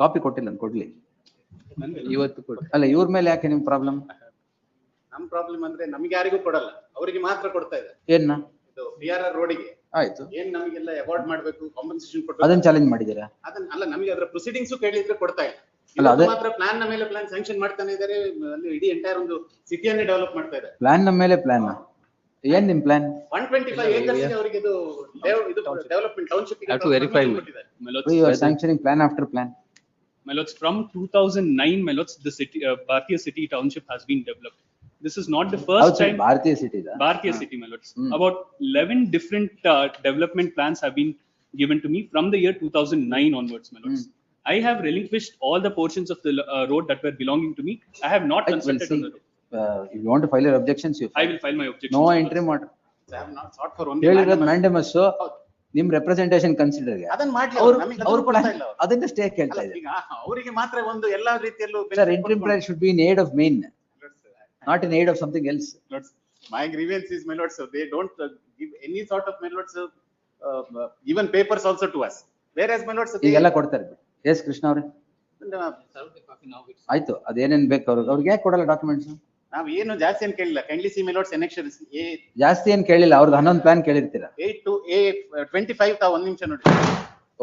Copy ಕೊಟ್ಟಿಲ್ಲ ಕೊಡ್ಲಿ ಇವತ್ತು ಕೊಡಿ. ಅಲ್ಲ ಇವ್ರ ಮೇಲೆ ಯಾಕೆ ನಿಮ್ ಪ್ರಾಬ್ಲಮ್? ನಮ್ ಪ್ರಾಬ್ಲಮ್ ಅಂದ್ರೆ ನಮ್ಗೆ ಯಾರಿಗೂ ಕೊಡಲ್ಲ, ಅವರಿಗೆ ಮಾತ್ರ ಕೊಡ್ತಾ ಇದ್ದಾರೆ. ಏನ್ನ ಇದು PRR ರೋಡಿಗೆ ಆಯ್ತು, ಏನ್ ನಮಗೆಲ್ಲ ಅವಾರ್ಡ್ ಮಾಡ್ಬೇಕು, ಕಾಂಪನ್ಸೇಷನ್ ಕೊಟ್ಟು ಅದನ್ನ ಚಾಲೆಂಜ್ ಮಾಡಿದ್ದೀರಾ? ಅದನ್ನ ಅಲ್ಲ, ನಮಗೆ ಅದರ ಪ್ರೊಸೀಡಿಂಗ್ಸ್ ಕೇಳಿದ್ರೆ ಕೊಡ್ತಾ ಇಲ್ಲ. ಅಲ್ಲ ಅದೇ ಮಾತ್ರ ಪ್ಲಾನ್ ನ ಮೇಲೆ ಪ್ಲಾನ್ ಸ್ಯಾಂಕ್ಷನ್ ಮಾಡ್ತಾನೆ ಇದ್ದಾರೆ. ಅಲ್ಲಿ ಇಡೀ ಎಂಟೈರ್ ಒಂದು ಸಿಟಿಯನ್ನೇ ಡೆವಲಪ್ ಮಾಡ್ತಾ ಇದ್ದಾರೆ. ಪ್ಲಾನ್ ನ ಮೇಲೆ ಪ್ಲಾನ್. ಏನ್ ನಿಮ್ ಪ್ಲಾನ್? 125 acres ಅವರಿಗೆ ಇದು ಡೆವಲಪ್ಮೆಂಟ್ ಟೌನ್ಶಿಪ್ ಗೆ to verify you are sanctioning plan after plan. My lords, from 2009, my lords, the city, Bharatiya City Township has been developed. This is not the first time. Bharatiya City da? Bharatiya City, my lords. About 11 different development plans have been given to me from the year 2009 onwards, my lords. I have relinquished all the portions of the road that were belonging to me. I have not consulted on the road. If you want to file your objections, you file. I will file my objections. No interim order. I have not sought for only mandamus. ನಿಮ್ representation consider ಗೆ ಅದನ್ನ ಮಾಡ್ಲಿ, ಅವರು ಅದನ್ನ stay ಕೇಳ್ತಾ ಇದ್ದಾರೆ. ಈಗ ಅವರಿಗೆ ಮಾತ್ರ ಒಂದು ಎಲ್ಲಾ ರೀತಿಯಲ್ಲೂ sir, interim plan should be in aid of main, not in aid of something else. My grievance is, my lords, so they don't give any sort of, my lords, even papers also to us, whereas, my lords, ಈಗೆಲ್ಲ ಕೊಡ್ತಾರೆ. S Krishna ಅವರೇ, ಆಯ್ತು, ಅದೇನೇನ್ ಬೇಕು ಅವ್ರಿಗೆ ಯಾಕೆ ಕೊಡಲ್ಲ documents? ನಾವ್ ಏನು ಜಾಸ್ತಿ ಏನ್ ಕೇಳಿಲ್ಲ. kindly see, my lords, annexures ಜಾಸ್ತಿ ಏನ್ ಕೇಳಿಲ್ಲ, ಅವ್ರದ್ದು 11 ಪ್ಲಾನ್ ಕೇಳಿರ್ತೀರಾ. 8 to A25 ತಾ ಒಂದ್ ನಿಮಿಷ ನೋಡಿ.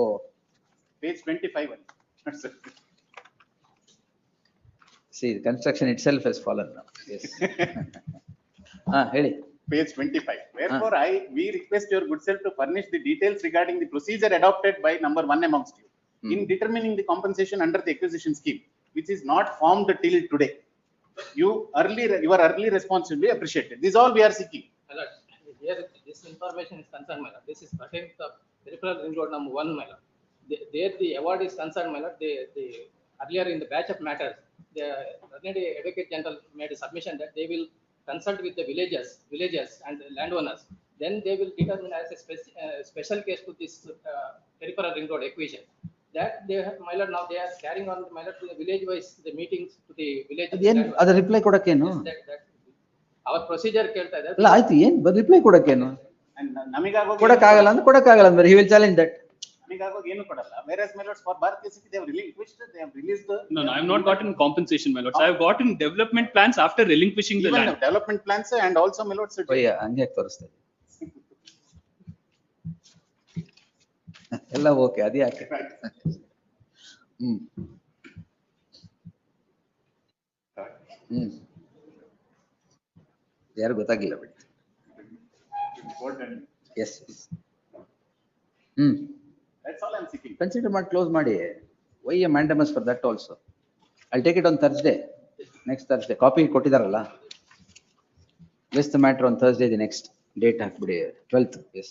ಓ, page 25 ಅಲ್ಲಿ. see, construction itself has fallen now. Yes. ಹೇಳಿ. Page 25. Wherefore we request your good self to furnish the details regarding the procedure adopted by number one amongst you in determining the compensation under the acquisition scheme, which is not formed till today. Your early response will be appreciated. This is all we are seeking. Here this information is concerned, my lord. This is pertaining to peripheral ring road number 1, my lord. There the award is concerned, my lord. The earlier in the batch of matters, the Advocate General made a submission that they will consult with the villagers and the landowners. Then they will determine as a special case to this peripheral ring road acquisition. That they have, my lord, now they are carrying on, my lord, to the village wise the meetings to the village. ಅದ reply ಕೊಡಕ್ಕೇನು? Our procedure ಕೇಳ್ತಾ ಇದೆ. ಅಲ್ಲ ಆಯ್ತು, ಏನ್ reply ಕೊಡಕ್ಕೇನು? ನಮಿಗಾಗೋ ಕೊಡಕ್ಕಾಗಲ್ಲ ಅಂದ್ರೆ ಕೊಡಕ್ಕಾಗಲ್ಲ ಅಂದ್ರೆ he will challenge that. ನಮಿಗಾಗೋ ಏನು ಕೊಡಲ್ಲ. Whereas, my lords, for Bharatiya City they have released the. No, I have not gotten compensation, my lords. I have gotten development plans after relinquishing the land. Development plans and also, my lords. ಹಂಗೆ ತೋರಿಸ್ತಾರೆ ಎಲ್ಲ. Okay, ಅದೇ ಯಾಕೆ? ಯಾರು ಗೊತ್ತಾಗಿಲ್ಲ ಬಿಡಿ. Yes, That's all I am seeking. Consider ಮಾಡಿ close ಮಾಡಿ. Why a mandamus for that also. I'll take it on Thursday, next Thursday. Copy ಕೊಟ್ಟಿದಾರಲ್ಲ, list the matter on Thursday, the next date ಹಾಕ್ಬಿಡಿ, 12th. Yes,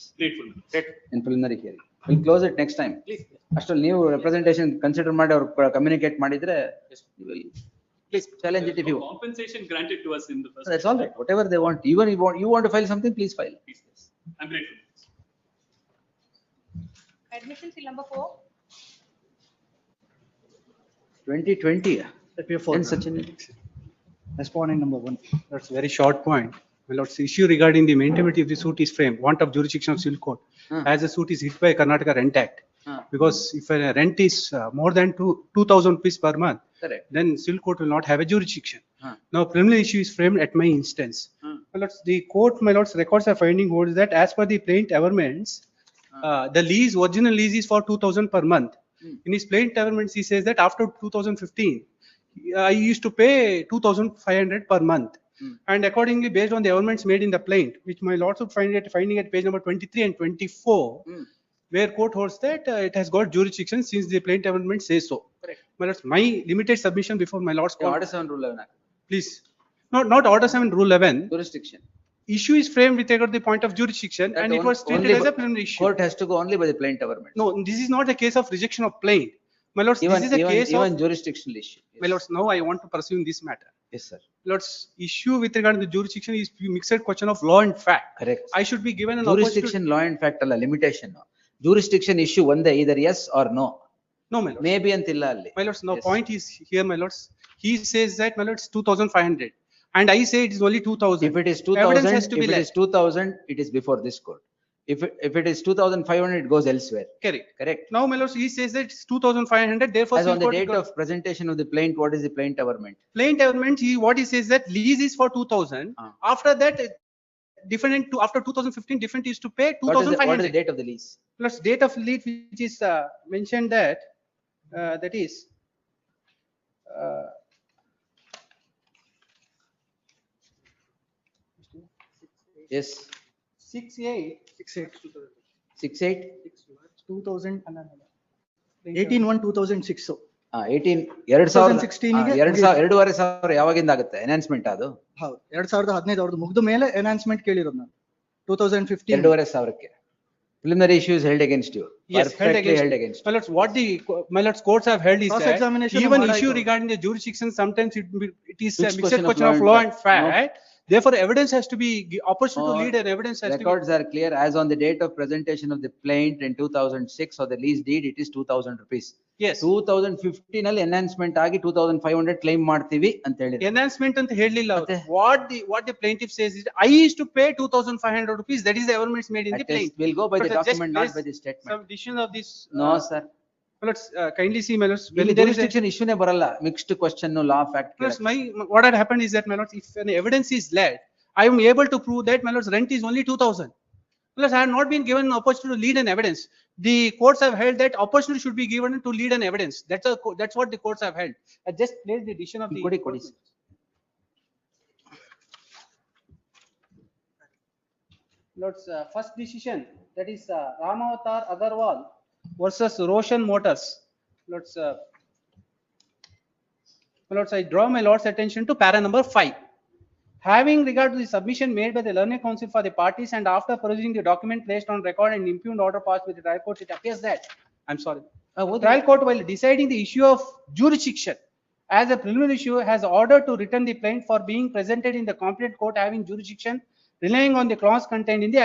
in preliminary hearing. We'll close it next time. Please. ಅಷ್ಟರಲ್ಲಿ ನೀವು representation consider ಮಾಡಿ ಅವ್ರು communicate ಮಾಡಿದ್ರೆ, please challenge it if you want. Compensation granted to us in the first. That's all right. Whatever they want. Even if you want to file something, please file. I'm grateful. Admission seal number 4. 2020. And Sachin. Responding number 1. That's a very short point. My lords, the issue regarding the maintainability of the suit is framed. Want of jurisdiction of civil court, as the suit is hit by Karnataka Rent Act. Because if a rent is more than 2,000 rupees per month, Correct. then civil court will not have a jurisdiction. Now, preliminary issue is framed at my instance. My lords, the court, my lords, records are finding holds that as per the plaintiff averments, the original lease is for 2,000 per month. In his plaintiff averments, he says that after 2015, I used to pay 2,500 per month. And accordingly, based on the averments made in the plaint, which my lords would finding at page number 23 and 24, where court holds that it has got jurisdiction since the plaintiff averment says so. Correct. My lords, my limited submission before my lords court. Order 7 rule 11. Please, not order 7 rule 11. Jurisdiction. Issue is framed with regard to the point of jurisdiction, and it was treated as a preliminary issue. Court has to go only by the plaintiff averment. No, this is not a case of rejection of plaint. My lords, this is a case even of jurisdictional issue. Yes. my lords. Now I want to pursue in this matter. Yes, sir. Lords, issue with regard to the jurisdiction is mixed question of law and fact. Correct. I should be given an Jurisdiction, law and fact alla limitation. Jurisdiction issue ಒಂದೇ, either yes or no. No, my lords. Maybe ಅಂತಿಲ್ಲ ಅಲ್ಲಿ. My lords, no Yes. point is here, my lords. He says that, my lords, 2,500, and I say it is only 2,000. If it is Evidence 2,000, has to be if it less. is 2,000, it is before this court. If it is 2,500, it goes elsewhere, Correct. correct? Now, my lords, he says that it's 2,500, therefore. As on the Supreme date Court- of presentation of the plaint, what is the plaint averment? Plain government, what he says that lease is for 2,000. Ah. After that, different to, after 2015, different is to pay What is the 2,500. date of the lease? Plus date of lease, which is mentioned that, that is, uh, Yes, 6/8. 6/8, 2000, 18/1/2006. 18, 2000, 2016 ಗೆ 2,500 ಯಾವಾಗಿಂದ ಆಗುತ್ತೆ enhancement ಅದು? ಹೌದು 2015 ಅವ್ರದ್ದು ಮುಗ್ದ ಮೇಲೆ enhancement ಕೇಳಿರೋದು ನಾನು 2015. 2,500ಕ್ಕೆ. Preliminary issue is held against you. Yes, held Perfectly held against. against. My lords, what the, my lords, courts have held is Cross that examination even ಮಾಡಾಯ್ತು. issue regarding the jurisdiction, sometimes it is a Which mixed question of question of law law and and fact? fact. Therefore, evidence has to be, opportunity to Or lead and evidence has to be. Records are clear, as on the date of presentation of the plaint in 2006 or the lease deed, it is 2,000 rupees. Yes. 2015 ಅಲ್ಲಿ enhancement ಆಗಿ 2,500 claim ಮಾಡ್ತೀವಿ ಅಂತ ಹೇಳಿದ್ರು. Enhancement ಅಂತ ಹೇಳಿಲ್ಲ ಅವ್ರು. ಮತ್ತೆ? What the plaintiff says is, I is to pay 2,500 rupees, that is the evidence made in the That is, plaint. we'll go by the But just document, not place by the statement. Some decision of this. No, sir. My lords, kindly see, my lords. when ಇಲ್ಲಿ there is a- jurisdiction issue ನೇ ಬರಲ್ಲ, mixed question, law, fact. Plus, what had happened is that, my lords, if an evidence is led, I am able to prove that, my lords, rent is only 2,000. Plus, I have not been given an opportunity to lead an evidence. The courts have held that opportunity should be given to lead an evidence. That's what the courts have held. I just placed the decision of the. ಕೊಡಿ. Lords, first decision, that is Ramavatar Agarwal versus Roshan Motors. Lords, my lords, I draw my lord's attention to para number 5. Having regard to the submission made by the learned counsel for the parties and after perusing the document placed on record and impugned order passed with the trial court, it appears that, I'm sorry, trial court, while deciding the issue of jurisdiction as a preliminary issue, has ordered to return the plaint for being presented in the competent court having jurisdiction, relying on the clause contained in the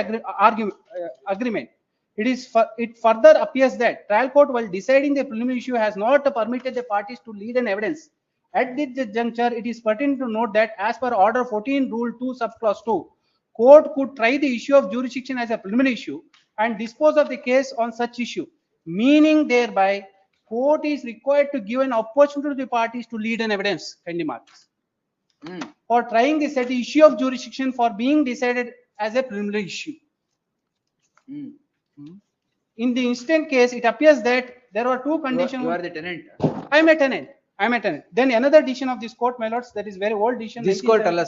agreement. It further appears that trial court, while deciding the preliminary issue, has not permitted the parties to lead an evidence. At this juncture, it is pertinent to note that as per order 14 rule 2 subclause 2, court could try the issue of jurisdiction as a preliminary issue and dispose of the case on such issue, meaning thereby court is required to give an opportunity to the parties to lead an evidence. Kindly mark this. For trying the said issue of jurisdiction for being decided as a preliminary issue. In the instant case, it appears that there were two conditions. You are the tenant. I am a tenant. Then another decision of this court, my lords, that is very old decision. This court ಅಲ್ಲ